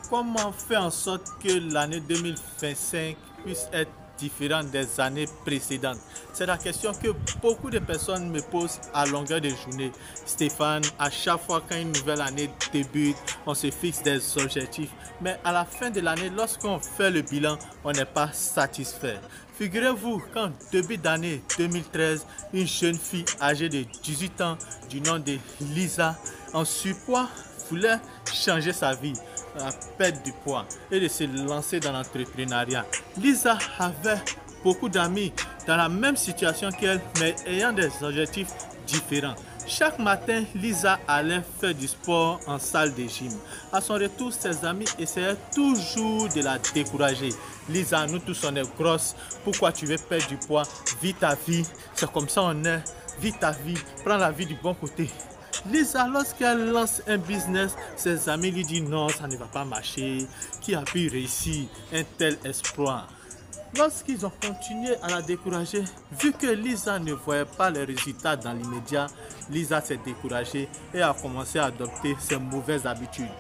Comment faire en sorte que l'année 2025 puisse être différente des années précédentes? C'est la question que beaucoup de personnes me posent à longueur de journée. Stéphane, à chaque fois qu'une nouvelle année débute, on se fixe des objectifs. Mais à la fin de l'année, lorsqu'on fait le bilan, on n'est pas satisfait. Figurez-vous qu'en début d'année 2013, une jeune fille âgée de 18 ans du nom de Lisa, en surpoids, voulait changer sa vie, perdre du poids et de se lancer dans l'entrepreneuriat. Lisa avait beaucoup d'amis dans la même situation qu'elle, mais ayant des objectifs différents. Chaque matin, Lisa allait faire du sport en salle de gym. À son retour, ses amis essayaient toujours de la décourager. Lisa, nous tous on est grosses. Pourquoi tu veux perdre du poids? Vis ta vie. C'est comme ça on est. Vis ta vie. Prends la vie du bon côté. Lisa, lorsqu'elle lance un business, ses amis lui disent non, ça ne va pas marcher. Qui a pu réussir un tel exploit? Lorsqu'ils ont continué à la décourager, vu que Lisa ne voyait pas les résultats dans l'immédiat, Lisa s'est découragée et a commencé à adopter ses mauvaises habitudes.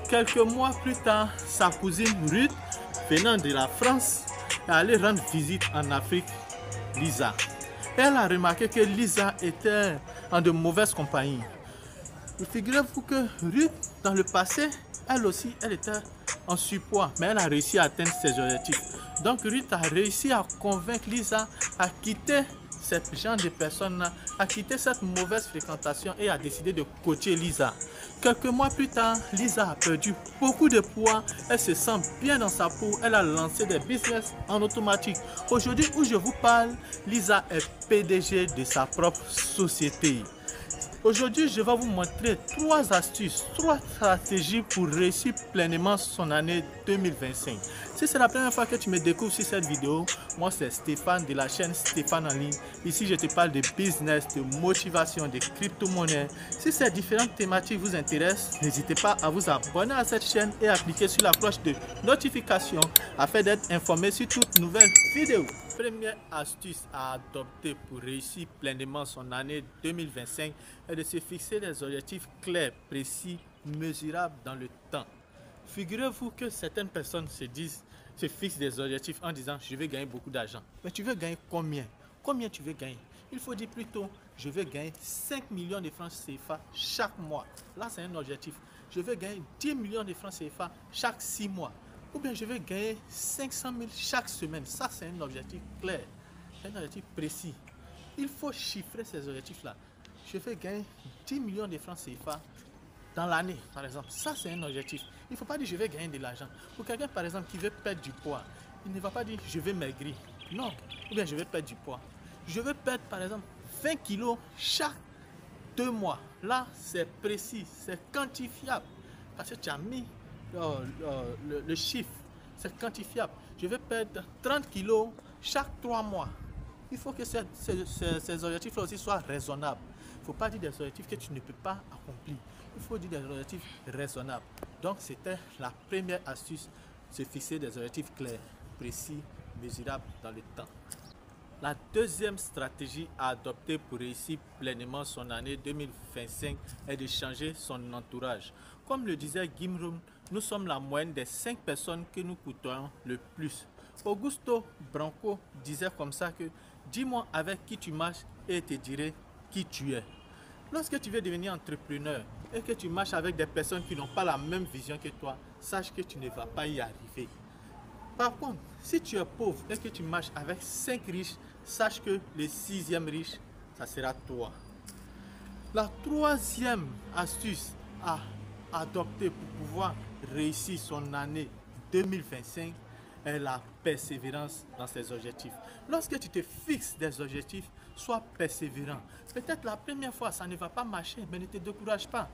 Quelques mois plus tard, sa cousine Ruth, venant de la France, est allée rendre visite en Afrique. Lisa. Elle a remarqué que Lisa était en de mauvaises compagnies. Figurez-vous que Ruth, dans le passé, elle aussi, elle était en surpoids, mais elle a réussi à atteindre ses objectifs. Donc Ruth a réussi à convaincre Lisa à quitter ce genre de personnes-là, à quitter cette mauvaise fréquentation et a décidé de coacher Lisa. Quelques mois plus tard, Lisa a perdu beaucoup de poids, elle se sent bien dans sa peau, elle a lancé des business en automatique. Aujourd'hui où je vous parle, Lisa est PDG de sa propre société. Aujourd'hui, je vais vous montrer 3 astuces, 3 stratégies pour réussir pleinement son année 2025. Si c'est la première fois que tu me découvres sur cette vidéo, moi c'est Stéphane de la chaîne Stéphane en ligne. Ici, je te parle de business, de motivation, de crypto-monnaie. Si ces différentes thématiques vous intéressent, n'hésitez pas à vous abonner à cette chaîne et à cliquer sur la cloche de notification afin d'être informé sur toute nouvelle vidéo. Première astuce à adopter pour réussir pleinement son année 2025 est de se fixer des objectifs clairs, précis, mesurables dans le temps. Figurez-vous que certaines personnes se fixent des objectifs en disant je vais gagner beaucoup d'argent. Mais tu veux gagner combien? Combien tu veux gagner? Il faut dire plutôt je veux gagner 5 millions de francs CFA chaque mois. Là c'est un objectif. Je veux gagner 10 millions de francs CFA chaque 6 mois. Ou bien je vais gagner 500 000 chaque semaine. Ça, c'est un objectif clair, un objectif précis. Il faut chiffrer ces objectifs-là. Je vais gagner 10 millions de francs CFA dans l'année, par exemple. Ça, c'est un objectif. Il ne faut pas dire je vais gagner de l'argent. Pour quelqu'un, par exemple, qui veut perdre du poids, il ne va pas dire je vais maigrir. Non. Ou bien je vais perdre du poids. Je veux perdre, par exemple, 20 kilos chaque 2 mois. Là, c'est précis, c'est quantifiable. Parce que tu as mis le chiffre, c'est quantifiable. Je vais perdre 30 kilos chaque 3 mois. Il faut que ces objectifs-là aussi soient raisonnables. Il ne faut pas dire des objectifs que tu ne peux pas accomplir. Il faut dire des objectifs raisonnables. Donc, c'était la première astuce, se fixer des objectifs clairs, précis, mesurables dans le temps. La deuxième stratégie à adopter pour réussir pleinement son année 2025 est de changer son entourage. Comme le disait Jim Rohn, nous sommes la moyenne des 5 personnes que nous côtoyons le plus. Augusto Branco disait comme ça que dis-moi avec qui tu marches et je te dirai qui tu es. Lorsque tu veux devenir entrepreneur et que tu marches avec des personnes qui n'ont pas la même vision que toi, sache que tu ne vas pas y arriver. Par contre, si tu es pauvre et que tu marches avec 5 riches, sache que le 6e riche, ça sera toi. La troisième astuce à adopter pour pouvoir réussir son année 2025 est la persévérance dans ses objectifs. Lorsque tu te fixes des objectifs, sois persévérant. Peut-être la première fois, ça ne va pas marcher, mais ne te décourage pas.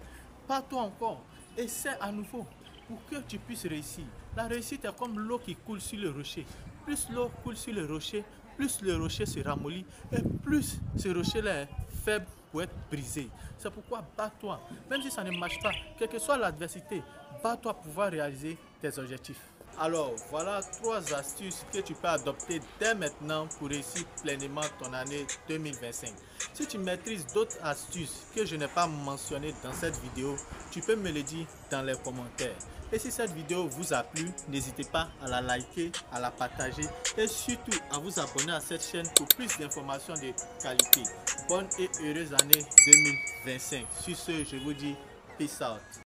Pas-toi encore. Essaie à nouveau pour que tu puisses réussir. La réussite est comme l'eau qui coule sur le rocher. Plus l'eau coule sur le rocher, plus le rocher se ramollit et plus ce rocher-là est faible pour être brisé. C'est pourquoi bats-toi. Même si ça ne marche pas, quelle que soit l'adversité, bats-toi pour pouvoir réaliser tes objectifs. Alors, voilà 3 astuces que tu peux adopter dès maintenant pour réussir pleinement ton année 2025. Si tu maîtrises d'autres astuces que je n'ai pas mentionnées dans cette vidéo, tu peux me le dire dans les commentaires. Et si cette vidéo vous a plu, n'hésitez pas à la liker, à la partager et surtout à vous abonner à cette chaîne pour plus d'informations de qualité. Bonne et heureuse année 2025. Sur ce, je vous dis peace out.